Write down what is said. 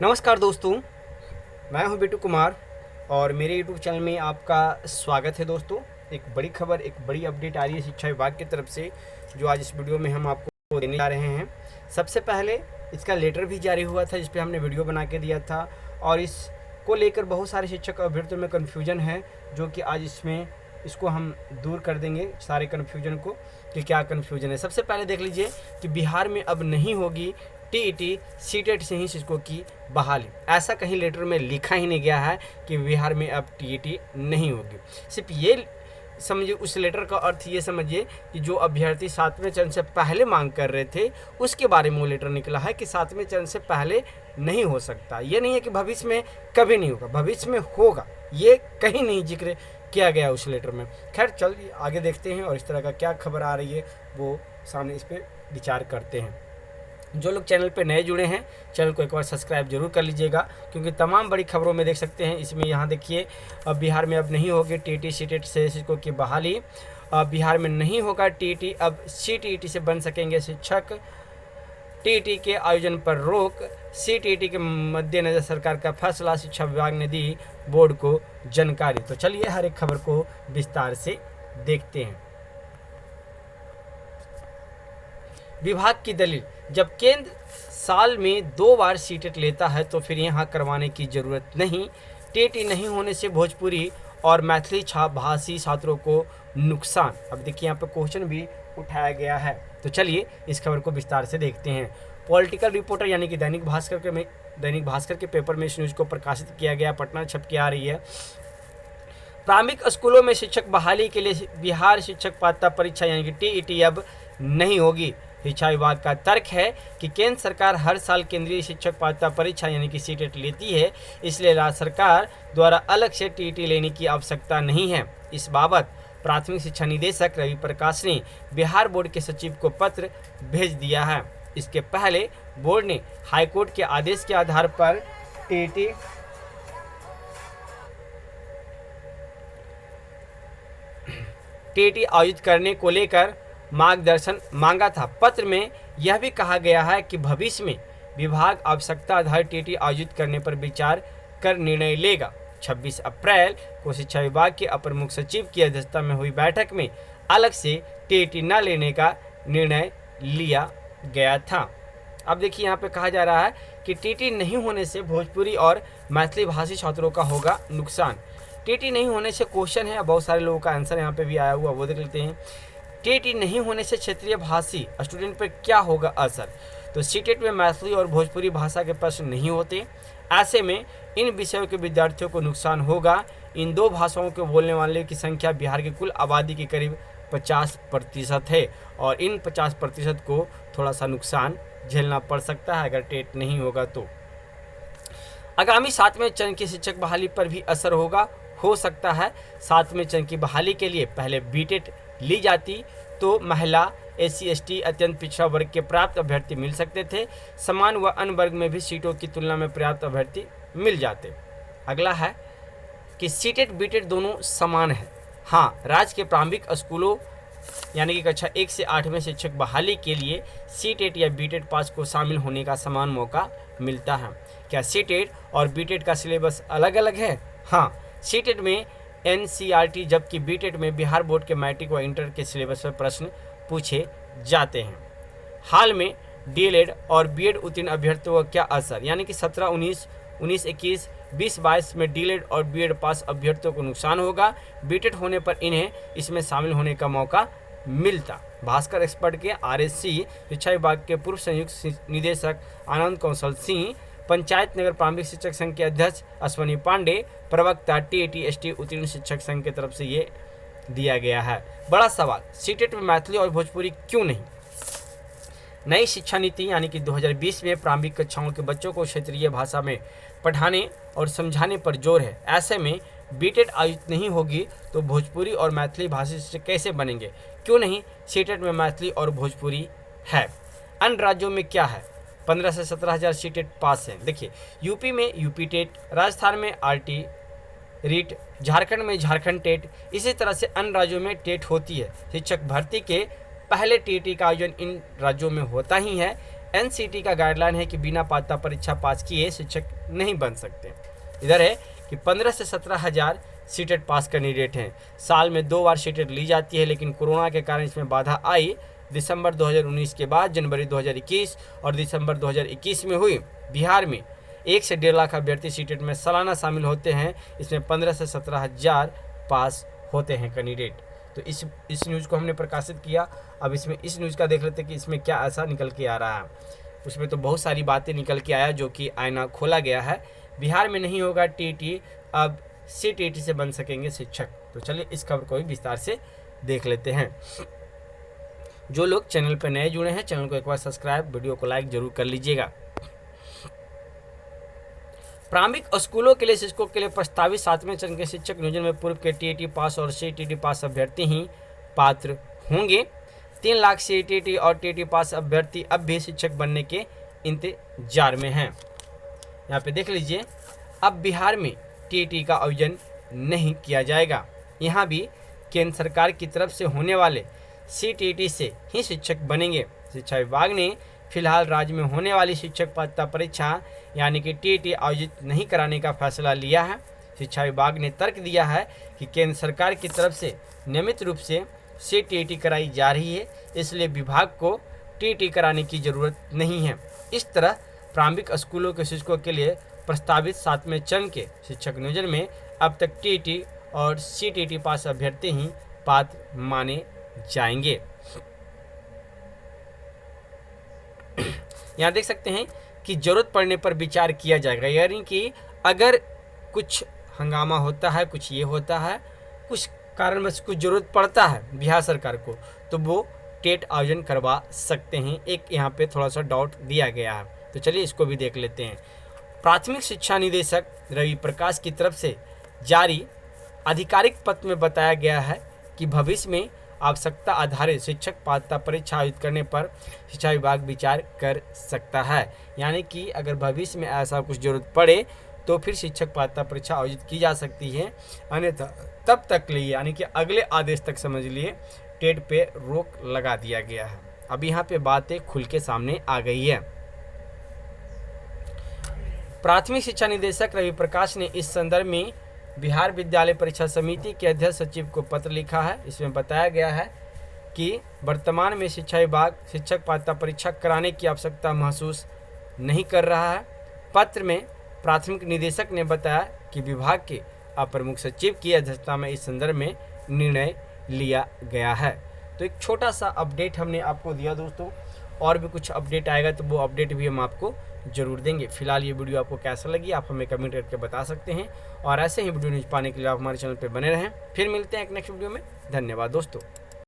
नमस्कार दोस्तों, मैं हूं बिट्टू कुमार और मेरे यूट्यूब चैनल में आपका स्वागत है। दोस्तों, एक बड़ी खबर, एक बड़ी अपडेट आ रही है शिक्षा विभाग की तरफ से, जो आज इस वीडियो में हम आपको देने जा रहे हैं। सबसे पहले इसका लेटर भी जारी हुआ था, जिस पे हमने वीडियो बना के दिया था, और इसको लेकर बहुत सारे शिक्षक अभ्यर्थियों में कन्फ्यूजन है, जो कि आज इसको हम दूर कर देंगे, सारे कन्फ्यूजन को, कि क्या कन्फ्यूजन है। सबसे पहले देख लीजिए कि बिहार में अब नहीं होगी टीईटी, सीटेट से ही शिक्षकों की बहाली। ऐसा कहीं लेटर में लिखा ही नहीं गया है कि बिहार में अब टीईटी नहीं होगी। सिर्फ ये समझिए, उस लेटर का अर्थ ये समझिए कि जो अभ्यर्थी 7वें चरण से पहले मांग कर रहे थे, उसके बारे में वो लेटर निकला है कि 7वें चरण से पहले नहीं हो सकता। ये नहीं है कि भविष्य में कभी नहीं होगा, भविष्य में होगा, ये कहीं नहीं जिक्र किया गया उस लेटर में। खैर, चलिए आगे देखते हैं और इस तरह का क्या खबर आ रही है वो सामने इस पर विचार करते हैं। जो लोग चैनल पे नए जुड़े हैं, चैनल को एक बार सब्सक्राइब जरूर कर लीजिएगा, क्योंकि तमाम बड़ी खबरों में देख सकते हैं। इसमें यहाँ देखिए, अब बिहार में अब नहीं होगी टीईटी सीटेट से शिक्षकों की बहाली। अब बिहार में नहीं होगा टीईटी, अब सीटीईटी से बन सकेंगे शिक्षक। टीईटी के आयोजन पर रोक, सीटीईटी के मद्देनजर सरकार का फैसला, शिक्षा विभाग ने दी बोर्ड को जानकारी। तो चलिए हर एक खबर को विस्तार से देखते हैं। विभाग की दलील, जब केंद्र साल में 2 बार सीटेट लेता है तो फिर यहाँ करवाने की जरूरत नहीं। टीईटी नहीं होने से भोजपुरी और मैथिली भाषी छात्रों को नुकसान। अब देखिए यहाँ पे क्वेश्चन भी उठाया गया है। तो चलिए इस खबर को विस्तार से देखते हैं। पॉलिटिकल रिपोर्टर यानी कि दैनिक भास्कर के पेपर में इस न्यूज को प्रकाशित किया गया, पटना छप के आ रही है। प्राथमिक स्कूलों में शिक्षक बहाली के लिए बिहार शिक्षक पात्रता परीक्षा यानी कि टीईटी अब नहीं होगी। शिक्षा विभाग का तर्क है कि केंद्र सरकार हर साल केंद्रीय शिक्षक पात्रता परीक्षा यानी कि सीटेट लेती है, इसलिए राज्य सरकार द्वारा अलग से टीईटी लेने की आवश्यकता नहीं है। इस बाबत प्राथमिक शिक्षा निदेशक रवि प्रकाश ने बिहार बोर्ड के सचिव को पत्र भेज दिया है। इसके पहले बोर्ड ने हाईकोर्ट के आदेश के आधार पर टीईटी आयोजित करने को लेकर मार्गदर्शन मांगा था। पत्र में यह भी कहा गया है कि भविष्य में विभाग आवश्यकता आधारित टीईटी आयोजित करने पर विचार कर निर्णय लेगा। 26 अप्रैल को शिक्षा विभाग के अपर मुख्य सचिव की अध्यक्षता में हुई बैठक में अलग से टीईटी न लेने का निर्णय लिया गया था। अब देखिए यहाँ पे कहा जा रहा है कि टीईटी नहीं होने से भोजपुरी और मैथिली भाषी छात्रों का होगा नुकसान। टीईटी नहीं होने से क्वेश्चन है, बहुत सारे लोगों का आंसर यहाँ पे भी आया हुआ, वो देख लेते हैं। टीईटी नहीं होने से क्षेत्रीय भाषी स्टूडेंट पर क्या होगा असर? तो सीटेट में मैथिली और भोजपुरी भाषा के प्रश्न नहीं होते, ऐसे में इन विषयों के विद्यार्थियों को नुकसान होगा। इन 2 भाषाओं के बोलने वाले की संख्या बिहार की कुल आबादी के करीब 50% है, और इन 50% को थोड़ा सा नुकसान झेलना पड़ सकता है अगर टेट नहीं होगा तो। आगामी 7वें चरण की शिक्षक बहाली पर भी असर हो सकता है। 7वें चरण की बहाली के लिए पहले बीटेट ली जाती तो महिला, SC ST अत्यंत पिछड़ा वर्ग के प्राप्त अभ्यर्थी मिल सकते थे। समान व अन्य वर्ग में भी सीटों की तुलना में पर्याप्त अभ्यर्थी मिल जाते। अगला है कि सीटेट बीटेट दोनों समान है। हाँ, राज्य के प्रारंभिक स्कूलों यानी कि कक्षा 1 से 8 में शिक्षक बहाली के लिए सीटेट या बीटेट पास को शामिल होने का समान मौका मिलता है। क्या सीटेट और बीटेट का सिलेबस अलग अलग है? हाँ, सीटेट में NCERT जबकि बीटेट में बिहार बोर्ड के मैट्रिक व इंटर के सिलेबस पर प्रश्न पूछे जाते हैं। हाल में डीएलएड और बीएड उत्तीर्ण अभ्यर्थियों का क्या असर? यानी कि 17-19, 19-21, 20-22 में डीएलएड और बीएड पास अभ्यर्थियों को नुकसान होगा। बीटेट होने पर इन्हें इसमें शामिल होने का मौका मिलता। भास्कर एक्सपर्ट के RSC शिक्षा विभाग के पूर्व संयुक्त निदेशक आनंद कौशल सिंह, पंचायत नगर प्राथमिक शिक्षक संघ के अध्यक्ष अश्वनी पांडे, प्रवक्ता टीईटी ST उत्तीर्ण शिक्षक संघ की तरफ से ये दिया गया है। बड़ा सवाल, सीटेट में मैथिली और भोजपुरी क्यों नहीं? नई शिक्षा नीति यानी कि 2020 में प्रारंभिक कक्षाओं के बच्चों को क्षेत्रीय भाषा में पढ़ाने और समझाने पर जोर है। ऐसे में बीटेट आयोजित नहीं होगी तो भोजपुरी और मैथिली भाषी शिक्षक कैसे बनेंगे? क्यों नहीं सीटेट में मैथिली और भोजपुरी है? अन्य राज्यों में क्या है? 15 से 17 हज़ार सीटेट पास हैं। देखिए, यूपी में यूपी टेट, राजस्थान में RT रीट, झारखंड में झारखंड टेट, इसी तरह से अन्य राज्यों में टेट होती है। शिक्षक भर्ती के पहले टीईटी का आयोजन इन राज्यों में होता ही है। एनसीटी का गाइडलाइन है कि बिना पात्रता परीक्षा पास किए शिक्षक नहीं बन सकते। इधर है कि 15 से 17 हज़ार सीटेट पास कैंडिडेट हैं। साल में 2 बार सीटेट ली जाती है, लेकिन कोरोना के कारण इसमें बाधा आई। दिसंबर 2019 के बाद जनवरी 2021 और दिसंबर 2021 में हुई। बिहार में 1 से 1.5 लाख अभ्यर्थी सीटेट में सालाना शामिल होते हैं। इसमें 15 से 17 हज़ार पास होते हैं कैंडिडेट। तो इस न्यूज़ को हमने प्रकाशित किया। अब इसमें इस न्यूज़ का देख लेते हैं कि इसमें क्या ऐसा निकल के आ रहा है। उसमें तो बहुत सारी बातें निकल के आया, जो कि आईना खोला गया है। बिहार में नहीं होगा टीटी, अब सीटीटी से बन सकेंगे शिक्षक। तो चलिए इस खबर को भी विस्तार से देख लेते हैं। जो लोग चैनल पर नए जुड़े हैं, चैनल को एक बार सब्सक्राइब, वीडियो को लाइक जरूर कर लीजिएगा। प्रारंभिक स्कूलों के लिए शिक्षकों के लिए प्रस्तावित 7वें चरण के शिक्षक नियोजन में पूर्व के टीईटी पास और सीटीटी पास अभ्यर्थी ही पात्र होंगे। 3 लाख सीटीटी और टीटी पास अभ्यर्थी अब भी शिक्षक बनने के इंतजार में हैं। यहाँ पे देख लीजिए, अब बिहार में टीईटी का आयोजन नहीं किया जाएगा। यहाँ भी केंद्र सरकार की तरफ से होने वाले सीटीटी से ही शिक्षक बनेंगे। शिक्षा विभाग ने फिलहाल राज्य में होने वाली शिक्षक पात्रता परीक्षा यानी कि टीईटी आयोजित नहीं कराने का फैसला लिया है। शिक्षा विभाग ने तर्क दिया है कि केंद्र सरकार की तरफ से नियमित रूप से सीटीटी कराई जा रही है, इसलिए विभाग को टीईटी कराने की जरूरत नहीं है। इस तरह प्रारंभिक स्कूलों के शिक्षकों के लिए प्रस्तावित 7वें चरण के शिक्षक नियोजन में अब तक टीईटी और सीटीटी पास अभ्यर्थी ही पात्र माने जाएंगे। यहाँ देख सकते हैं कि जरूरत पड़ने पर विचार किया जाएगा, यानी कि अगर कुछ हंगामा होता है, कुछ ये होता है, कुछ कारणवश कुछ जरूरत पड़ता है बिहार सरकार को, तो वो टेट आयोजन करवा सकते हैं। एक यहाँ पे थोड़ा सा डाउट दिया गया है, तो चलिए इसको भी देख लेते हैं। प्राथमिक शिक्षा निदेशक रवि प्रकाश की तरफ से जारी आधिकारिक पत्र में बताया गया है कि भविष्य में आवश्यकता आधारित शिक्षक पात्रता परीक्षा आयोजित करने पर शिक्षा विभाग विचार कर सकता है। यानी कि अगर भविष्य में ऐसा कुछ जरूरत पड़े तो फिर शिक्षक पात्रता परीक्षा आयोजित की जा सकती है, अन्यथा तब तक लिए यानी कि अगले आदेश तक समझ लिए टेट पे रोक लगा दिया गया है। अब यहाँ पे बातें खुल के सामने आ गई है। प्राथमिक शिक्षा निदेशक रवि प्रकाश ने इस संदर्भ में बिहार विद्यालय परीक्षा समिति के अध्यक्ष सचिव को पत्र लिखा है। इसमें बताया गया है कि वर्तमान में शिक्षा विभाग शिक्षक पात्रता परीक्षा कराने की आवश्यकता महसूस नहीं कर रहा है। पत्र में प्राथमिक निदेशक ने बताया कि विभाग के अपर मुख्य सचिव की अध्यक्षता में इस संदर्भ में निर्णय लिया गया है। तो एक छोटा सा अपडेट हमने आपको दिया दोस्तों, और भी कुछ अपडेट आएगा तो वो अपडेट भी हम आपको जरूर देंगे। फिलहाल ये वीडियो आपको कैसा लगी आप हमें कमेंट करके बता सकते हैं, और ऐसे ही वीडियो न्यूज़ पाने के लिए आप हमारे चैनल पर बने रहें। फिर मिलते हैं एक नेक्स्ट वीडियो में। धन्यवाद दोस्तों।